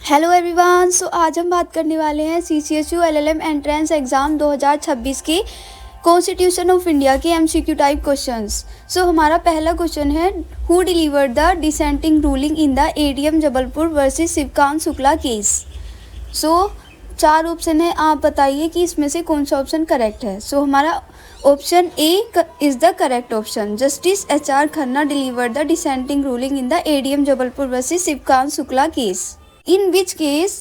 Hello everyone. सो आज हम बात करने वाले हैं CCSU LLM एंट्रेंस एग्ज़ाम 2026 के कॉन्स्टिट्यूशन ऑफ इंडिया के MCQ टाइप क्वेश्चंस। सो हमारा पहला क्वेश्चन है, who delivered the dissenting ruling in the ADM Jabalpur versus Shivkant Shukla case. So 4 option है, आप बताइए कि इसमें से कौन सा ऑप्शन करेक्ट है। सो हमारा option A is the correct option. Justice HR Khanna delivered the dissenting ruling in the ADM Jabalpur versus Shivkant Shukla case, in which case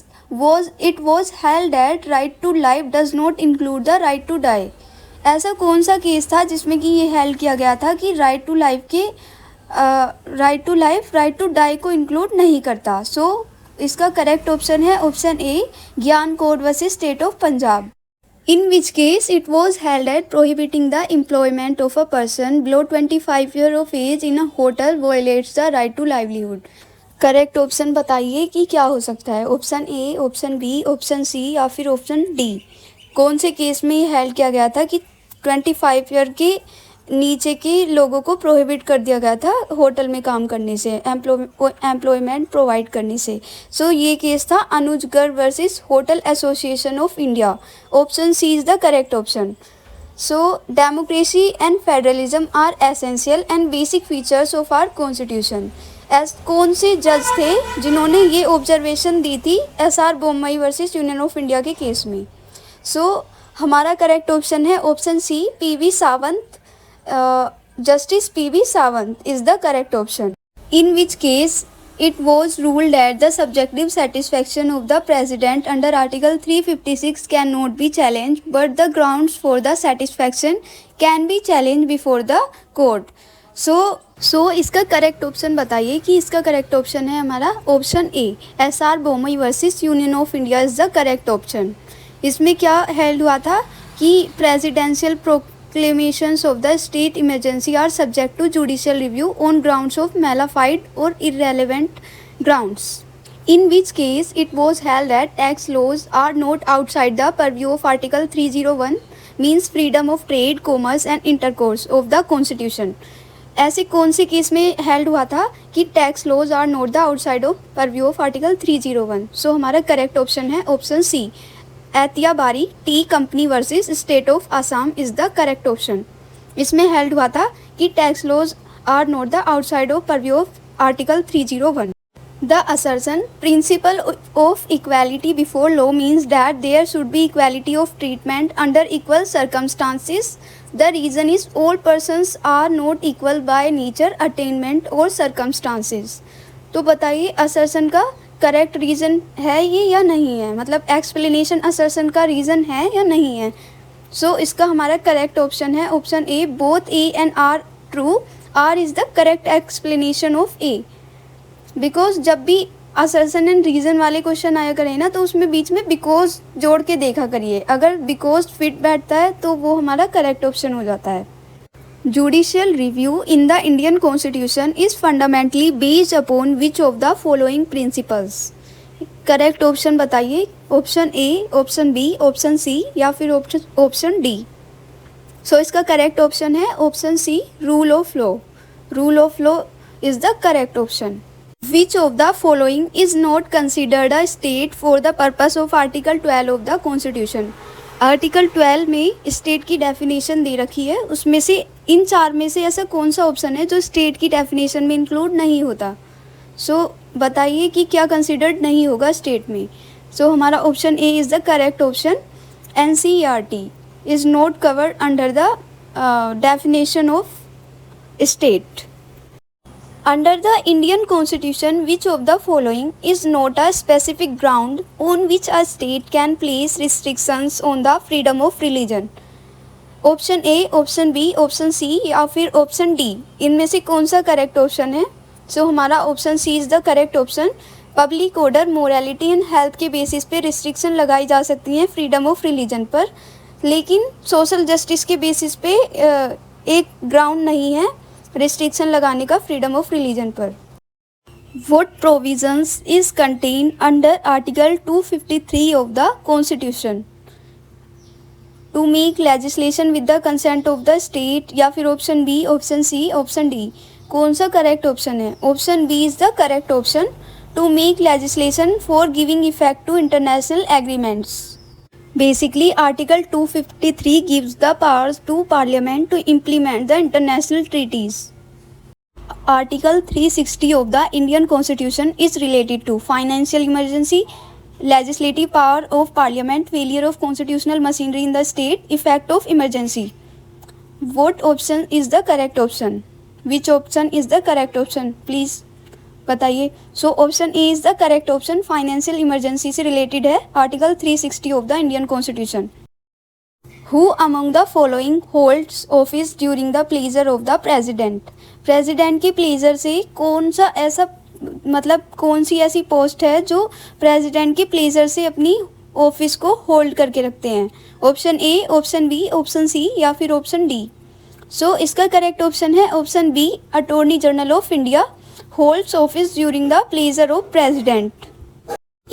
it was held that right to life does not include the right to die। ऐसा कौन सा case था जिसमें कि ये held किया गया था कि right to life right to die को इंक्लूड नहीं करता। सो इसका करेक्ट ऑप्शन है option A, Gyan Kaur versus state of Punjab. In which case it was held at prohibiting the employment of a person below 25 years of age in a hotel violates the right to livelihood। Correct option बताइए कि क्या हो सकता है। Option A, option B, option C या फिर option D. कौन से केस में ये हेल्ड किया गया था कि 25 ईयर के नीचे के लोगों को प्रोहिबिट कर दिया गया था होटल में काम करने से, एम्प्लॉयमेंट प्रोवाइड करने से। सो ये केस था Anuj Garg versus hotel association of India. Option C is the correct option. So democracy and federalism are essential and basic features of our constitution. कौन से जज थे जिन्होंने ये ऑब्जर्वेशन दी थी SR Bommai versus union of India के केस में। सो हमारा करेक्ट ऑप्शन है option C, PV Sawant. Justice PV Sawant is the correct option. In which case it was ruled that the subjective satisfaction of the president under Article 356 cannot be challenged, but the grounds for the satisfaction can be challenged before the court। सो इसका correct option बताइए कि इसका correct option है हमारा option A, SR Bommai versus union of India is the correct option. इसमें क्या held हुआ था कि presidential proclamations of the state emergency are subject to judicial review on grounds of mala fide और irrelevant grounds, in which case it was held that tax laws are not outside the purview of Article 301 means freedom of trade, commerce and intercourse of the Constitution। ऐसे कौन से case में held हुआ था कि tax laws are not the outside of purview of article 301। So हमारा correct option है option C, Atiabari tea company versus state of Assam is the correct option. इसमें हेल्ड हुआ था कि tax laws are not the outside of purview of article 301। The assertion principle of equality before law means that there should be equality of treatment under equal circumstances। The reason is all persons are not equal by nature, attainment or circumstances। तो बताइए assertion का correct reason है ये या नहीं है, मतलब explanation assertion का रीज़न है या नहीं है। सो इसका हमारा करेक्ट ऑप्शन है option A, both A and R true. R is the correct explanation of A. Because जब भी असर्शन एंड रीज़न वाले क्वेश्चन आया करें ना, तो उसमें बीच में बिकॉज जोड़ के देखा करिए। अगर बिकॉज फिट बैठता है तो वो हमारा करेक्ट ऑप्शन हो जाता है। Judicial review in the Indian constitution is fundamentally based upon which of the following principles. Correct option बताइए, option A, option B, option C या फिर ऑप्शन डी। सो इसका करेक्ट ऑप्शन है option C, rule of law. Rule of law is the correct option. Which of the following is not considered a state for the purpose of Article 12 of the Constitution। Article 12 में state की definition दे रखी है, उसमें से इन 4 में से ऐसा कौन सा ऑप्शन है जो स्टेट की डेफिनेशन में इंक्लूड नहीं होता। सो बताइए कि क्या कंसिडर्ड नहीं होगा स्टेट में। सो हमारा option A is the correct option. NCERT is not covered under the definition of state. Under the Indian Constitution, which of the following is not a specific ground on which a state can place restrictions on the freedom of religion। Option A, option B, option C या फिर option D, इनमें से कौन सा correct option है। So हमारा option C is the correct option. Public order, morality and health के basis पे रिस्ट्रिक्शन लगाई जा सकती हैं फ्रीडम ऑफ रिलीजन पर, लेकिन सोशल जस्टिस के बेसिस पे एक ग्राउंड नहीं है रिस्ट्रिक्शन लगाने का फ्रीडम ऑफ रिलीजन पर। What provisions is contained under Article 253 of the Constitution to make legislation with the consent of the state? या फिर option B, option C, option D, कौन सा करेक्ट ऑप्शन है। Option B is the correct option. to make legislation for giving effect to international agreements. Basically, Article 253 gives the powers to Parliament to implement the international treaties. Article 360 of the Indian Constitution is related to financial emergency, legislative power of Parliament, failure of constitutional machinery in the state, effect of emergency. What option is the correct option? Which option is the correct option? Please बताइए. So option A is the correct option. Financial emergency से related है article 360 of the Indian constitution. Who among the following holds office during the pleasure of the president. President की pleasure से कौन सा ऐसा मतलब कौन सी ऐसी पोस्ट है जो प्रेजिडेंट के प्लेजर से अपनी ऑफिस को होल्ड करके रखते हैं. Option A, option B, option C या फिर ऑप्शन डी. सो इसका करेक्ट ऑप्शन है option B. Attorney general of India holds office during the pleasure of president.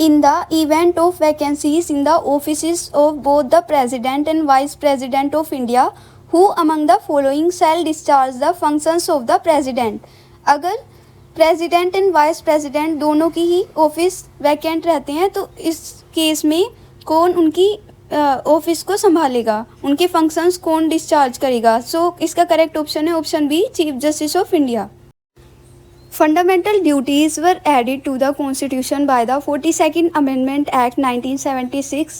In the event of vacancies in the offices of both the president and vice president of India, who among the following shall discharge the functions of the president? अगर president and vice president दोनों की ही office vacant रहते हैं तो इस case में कौन उनकी ऑफिस को संभालेगा, उनके फंक्शंस कौन डिस्चार्ज करेगा. सो इसका करेक्ट ऑप्शन है option B, chief justice of India. Fundamental duties were added to the Constitution by the 42nd Amendment Act 1976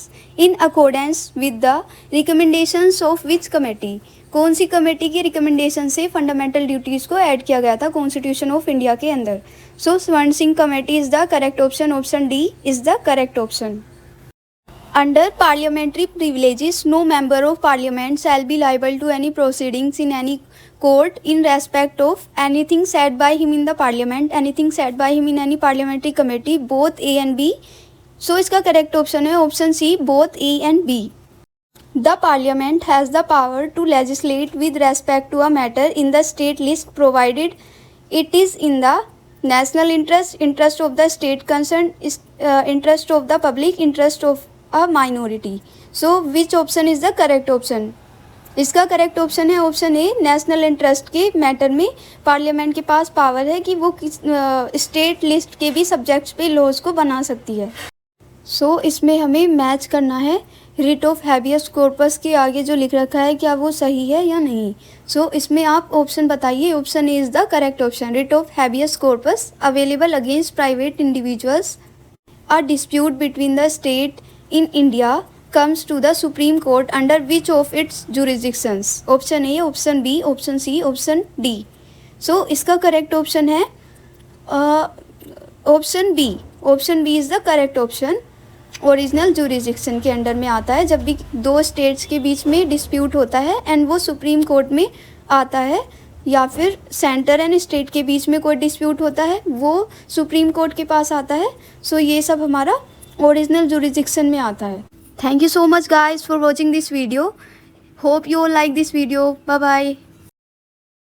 in accordance with the recommendations of which committee? कौन सी committee की recommendation से fundamental duties को add किया गया था constitution of India के अंदर. सो स्वर्ण Singh committee is the correct option. Option D is the correct option. Under parliamentary privileges, no member of parliament shall be liable to any proceedings in any court in respect of anything said by him in the parliament, anything said by him in any parliamentary committee, both A and B. So इसका correct option है option C, both A and B. The parliament has the power to legislate with respect to a matter in the state list provided it is in the national interest, interest of the state concerned, interest of the public, interest of a minority. So which option is the correct option? इसका correct option है option ए. National interest के matter में parliament के पास power है कि वो state list के भी सब्जेक्ट्स पे लॉज को बना सकती है. सो इसमें हमें मैच करना है रिट ऑफ हैबियस कॉर्पस के आगे जो लिख रखा है क्या वो सही है या नहीं. सो इसमें आप ऑप्शन बताइए. Option A is the correct option. Writ of habeas corpus available against private individuals. A dispute between the state in India comes to the Supreme Court under which of its jurisdictions? Option A, option B, option C, option D. So इसका correct option है option B. Option B is the correct option. Original jurisdiction के under में आता है जब भी दो states के बीच में डिस्प्यूट होता है एंड वो सुप्रीम कोर्ट में आता है, या फिर सेंटर एंड स्टेट के बीच में कोई डिस्प्यूट होता है वो सुप्रीम कोर्ट के पास आता है. सो ये सब हमारा ओरिजिनल जुरिडिक्शन में आता है. Thank you so much guys for watching this video. Hope you all like this video. Bye bye.